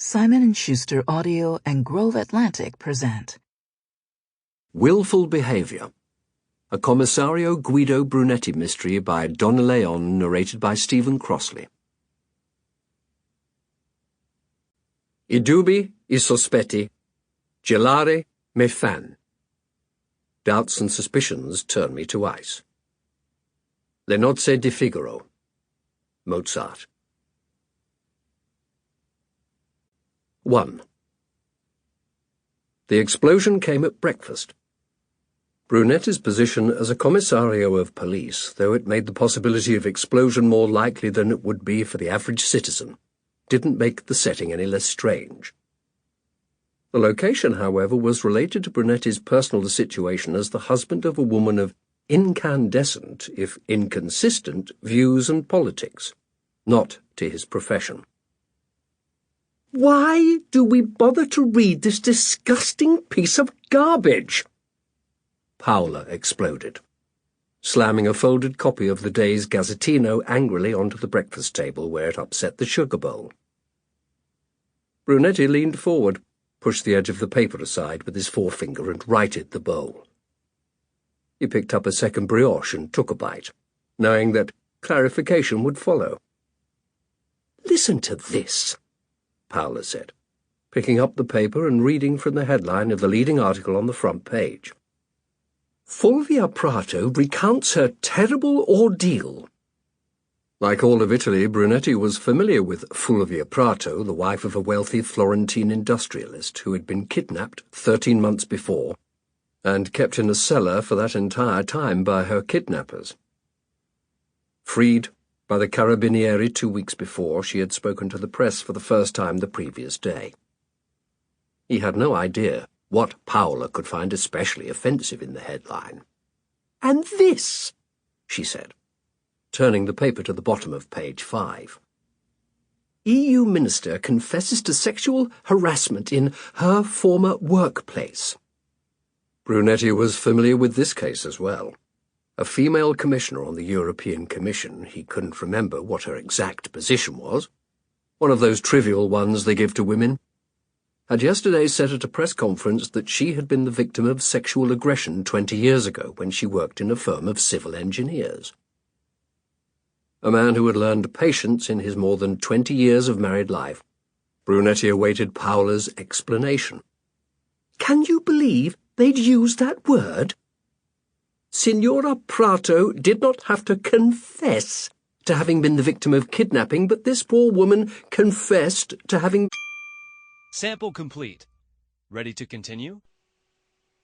Simon & Schuster Audio and Grove Atlantic present Willful Behavior, a Commissario Guido Brunetti mystery by Donna Leon, narrated by Stephen Crossley. I dubbi, I sospetti, gelare me fan. Doubts and suspicions turn me to ice. Le nozze di Figaro, Mozart. 1. The explosion came at breakfast. Brunetti's position as a commissario of police, though it made the possibility of explosion more likely than it would be for the average citizen, didn't make the setting any less strange. The location, however, was related to Brunetti's personal situation as the husband of a woman of incandescent, if inconsistent, views and politics, not to his profession. Why do we bother to read this disgusting piece of garbage? Paola exploded, slamming a folded copy of the day's Gazzettino angrily onto the breakfast table where it upset the sugar bowl. Brunetti leaned forward, pushed the edge of the paper aside with his forefinger and righted the bowl. He picked up a second brioche and took a bite, knowing that clarification would follow. Listen to this, Paola said, picking up the paper and reading from the headline of the leading article on the front page. Fulvia Prato recounts her terrible ordeal. Like all of Italy, Brunetti was familiar with Fulvia Prato, the wife of a wealthy Florentine industrialist who had been kidnapped 13 months before and kept in a cellar for that entire time by her kidnappers. Freed by the Carabinieri 2 weeks before, she had spoken to the press for the first time the previous day. He had no idea what Paola could find especially offensive in the headline. And this, she said, turning the paper to the bottom of page 5. EU minister confesses to sexual harassment in her former workplace. Brunetti was familiar with this case as well. A female commissioner on the European Commission, he couldn't remember what her exact position was, one of those trivial ones they give to women, had yesterday said at a press conference that she had been the victim of sexual aggression 20 years ago when she worked in a firm of civil engineers. A man who had learned patience in his more than 20 years of married life, Brunetti awaited Paola's explanation. Can you believe they'd used that word? Signora Prato did not have to confess to having been the victim of kidnapping, but this poor woman confessed to having... Sample complete. Ready to continue?